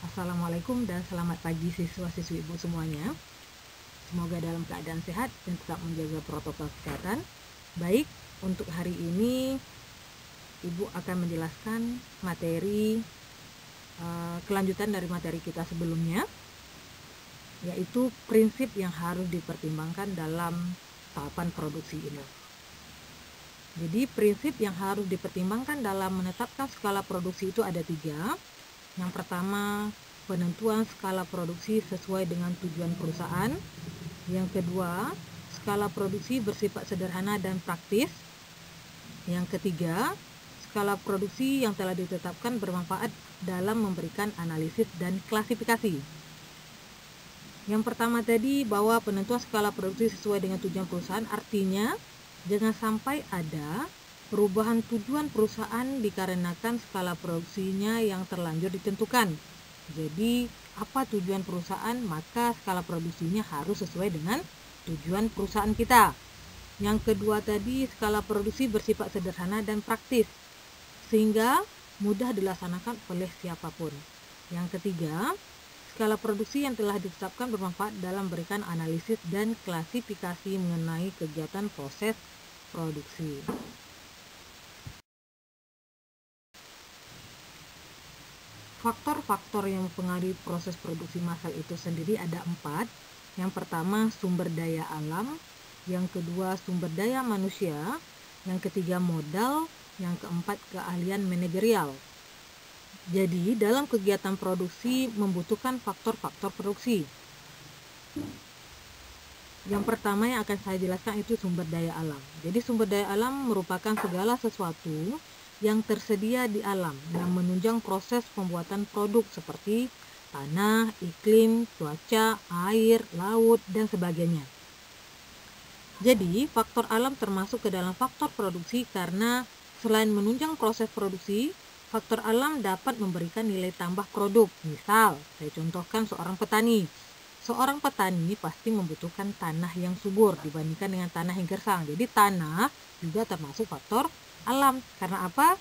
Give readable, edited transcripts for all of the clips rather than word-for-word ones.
Assalamualaikum dan selamat pagi siswa-siswi Ibu semuanya. Semoga dalam keadaan sehat dan tetap menjaga protokol kesehatan. Baik, untuk hari ini Ibu akan menjelaskan materi kelanjutan dari materi kita sebelumnya, yaitu prinsip yang harus dipertimbangkan dalam tahapan produksi ini. Jadi prinsip yang harus dipertimbangkan dalam menetapkan skala produksi itu ada 3. Yang pertama, penentuan skala produksi sesuai dengan tujuan perusahaan. Yang kedua, skala produksi bersifat sederhana dan praktis. Yang ketiga, skala produksi yang telah ditetapkan bermanfaat dalam memberikan analisis dan klasifikasi. Yang pertama tadi, bahwa penentuan skala produksi sesuai dengan tujuan perusahaan artinya jangan sampai ada perubahan tujuan perusahaan dikarenakan skala produksinya yang terlanjur ditentukan. Jadi, apa tujuan perusahaan, maka skala produksinya harus sesuai dengan tujuan perusahaan kita. Yang kedua tadi, skala produksi bersifat sederhana dan praktis, sehingga mudah dilaksanakan oleh siapapun. Yang ketiga, skala produksi yang telah ditetapkan bermanfaat dalam memberikan analisis dan klasifikasi mengenai kegiatan proses produksi. Faktor-faktor yang mempengaruhi proses produksi massal itu sendiri ada 4. Yang pertama, sumber daya alam. Yang kedua, sumber daya manusia. Yang ketiga, modal. Yang keempat, keahlian manajerial. Jadi, dalam kegiatan produksi membutuhkan faktor-faktor produksi. Yang pertama yang akan saya jelaskan itu sumber daya alam. Jadi, sumber daya alam merupakan segala sesuatu yang tersedia di alam yang menunjang proses pembuatan produk seperti tanah, iklim, cuaca, air, laut, dan sebagainya. Jadi, faktor alam termasuk ke dalam faktor produksi karena selain menunjang proses produksi, faktor alam dapat memberikan nilai tambah produk. Misal, saya contohkan seorang petani. Seorang petani pasti membutuhkan tanah yang subur dibandingkan dengan tanah yang gersang. Jadi, tanah juga termasuk faktor alam. Karena apa?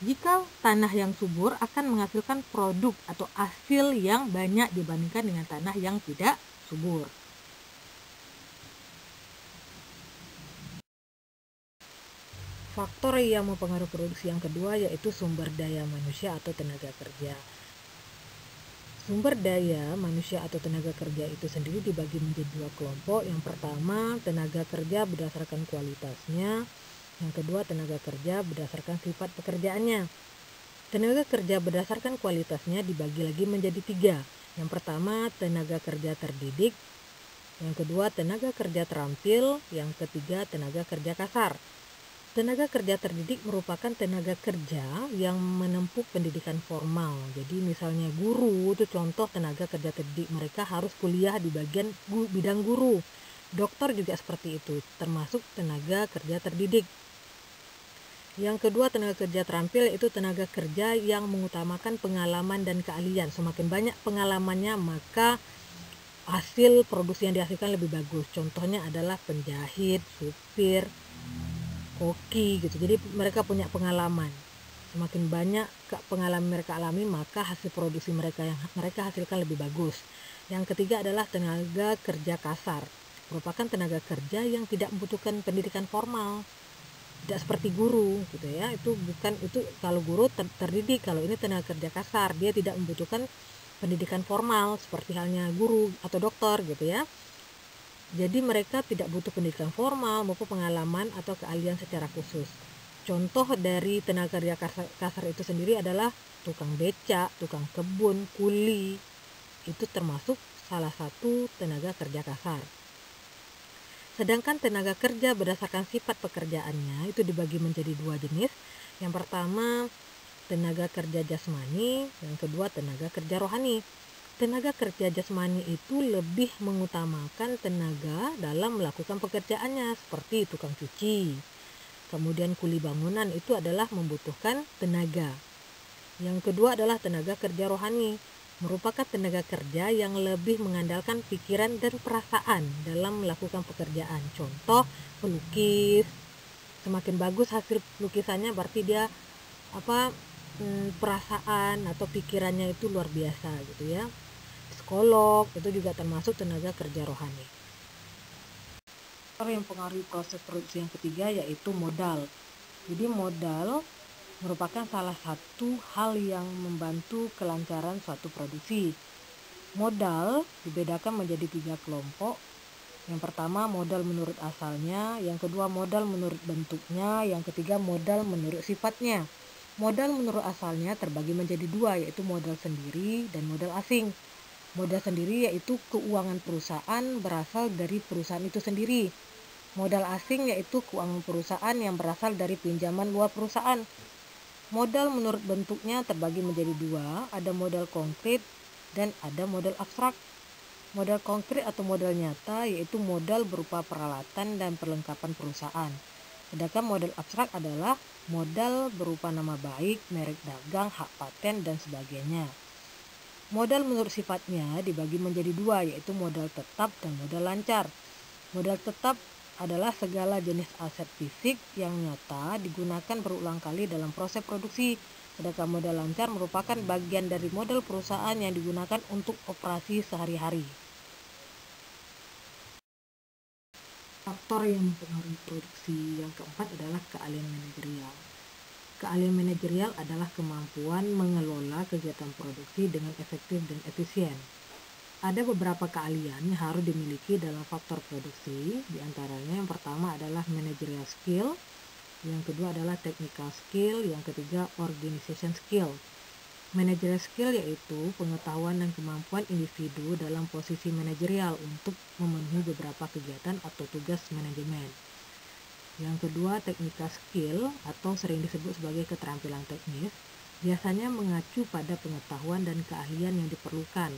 Jika tanah yang subur akan menghasilkan produk atau hasil yang banyak dibandingkan dengan tanah yang tidak subur. Faktor yang mempengaruhi produksi yang kedua yaitu sumber daya manusia atau tenaga kerja. Sumber daya manusia atau tenaga kerja itu sendiri dibagi menjadi 2 kelompok. Yang pertama, tenaga kerja berdasarkan kualitasnya. Yang kedua, tenaga kerja berdasarkan sifat pekerjaannya. Tenaga kerja berdasarkan kualitasnya dibagi lagi menjadi 3. Yang pertama, tenaga kerja terdidik. Yang kedua, tenaga kerja terampil. Yang ketiga, tenaga kerja kasar. Tenaga kerja terdidik merupakan tenaga kerja yang menempuh pendidikan formal. Jadi misalnya guru itu contoh tenaga kerja terdidik, mereka harus kuliah di bagian bidang guru. Dokter juga seperti itu, termasuk tenaga kerja terdidik. Yang kedua, tenaga kerja terampil itu tenaga kerja yang mengutamakan pengalaman dan keahlian. Semakin banyak pengalamannya, maka hasil produksi yang dihasilkan lebih bagus. Contohnya adalah penjahit, supir, koki gitu. Jadi mereka punya pengalaman. Semakin banyak pengalaman mereka alami, maka hasil produksi mereka yang mereka hasilkan lebih bagus. Yang ketiga adalah tenaga kerja kasar. Merupakan tenaga kerja yang tidak membutuhkan pendidikan formal. Tidak seperti guru gitu ya. Itu kalau guru terdidik, kalau ini tenaga kerja kasar, dia tidak membutuhkan pendidikan formal seperti halnya guru atau dokter gitu ya. Jadi mereka tidak butuh pendidikan formal maupun pengalaman atau keahlian secara khusus. Contoh dari tenaga kerja kasar itu sendiri adalah tukang becak, tukang kebun, kuli. Itu termasuk salah satu tenaga kerja kasar. Sedangkan tenaga kerja berdasarkan sifat pekerjaannya itu dibagi menjadi 2 jenis. Yang pertama, tenaga kerja jasmani, yang kedua tenaga kerja rohani. Tenaga kerja jasmani itu lebih mengutamakan tenaga dalam melakukan pekerjaannya seperti tukang cuci. Kemudian kuli bangunan itu adalah membutuhkan tenaga. Yang kedua adalah tenaga kerja rohani, merupakan tenaga kerja yang lebih mengandalkan pikiran dan perasaan dalam melakukan pekerjaan. Contoh, pelukis. Semakin bagus hasil lukisannya berarti dia perasaan atau pikirannya itu luar biasa gitu ya. Psikolog itu juga termasuk tenaga kerja rohani. Faktor yang mempengaruhi proses produksi yang ketiga yaitu modal. Jadi modal merupakan salah satu hal yang membantu kelancaran suatu produksi. Modal dibedakan menjadi 3 kelompok. Yang pertama modal menurut asalnya, yang kedua modal menurut bentuknya, yang ketiga modal menurut sifatnya. Modal menurut asalnya terbagi menjadi 2, yaitu modal sendiri dan modal asing. Modal sendiri yaitu keuangan perusahaan berasal dari perusahaan itu sendiri. Modal asing yaitu keuangan perusahaan yang berasal dari pinjaman luar perusahaan. Modal menurut bentuknya terbagi menjadi 2, ada modal konkret dan ada modal abstrak. Modal konkret atau modal nyata yaitu modal berupa peralatan dan perlengkapan perusahaan. Sedangkan modal abstrak adalah modal berupa nama baik, merek dagang, hak paten, dan sebagainya. Modal menurut sifatnya dibagi menjadi 2, yaitu modal tetap dan modal lancar. Modal tetap adalah segala jenis aset fisik yang nyata digunakan berulang kali dalam proses produksi. Sedangkan modal lancar merupakan bagian dari modal perusahaan yang digunakan untuk operasi sehari-hari. Faktor yang mempengaruhi produksi yang keempat adalah keahlian manajerial. Keahlian manajerial adalah kemampuan mengelola kegiatan produksi dengan efektif dan efisien. Ada beberapa keahlian yang harus dimiliki dalam faktor produksi, diantaranya yang pertama adalah managerial skill, yang kedua adalah technical skill, yang ketiga organization skill. Managerial skill yaitu pengetahuan dan kemampuan individu dalam posisi manajerial untuk memenuhi beberapa kegiatan atau tugas manajemen. Yang kedua, technical skill atau sering disebut sebagai keterampilan teknis, biasanya mengacu pada pengetahuan dan keahlian yang diperlukan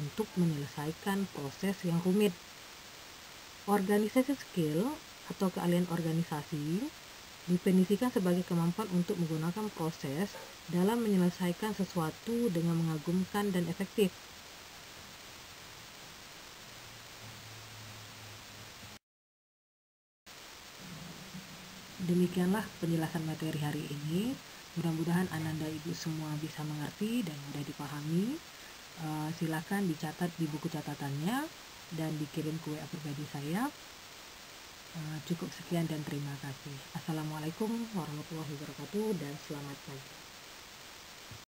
untuk menyelesaikan proses yang rumit. Organization skill atau keahlian organisasi definisikan sebagai kemampuan untuk menggunakan proses dalam menyelesaikan sesuatu dengan mengagumkan dan efektif. Demikianlah penjelasan materi hari ini. Mudah-mudahan Ananda Ibu semua bisa mengerti dan mudah dipahami. Silakan dicatat di buku catatannya dan dikirim ke WA pribadi saya. Cukup sekian dan terima kasih. Assalamualaikum warahmatullahi wabarakatuh dan selamat pagi.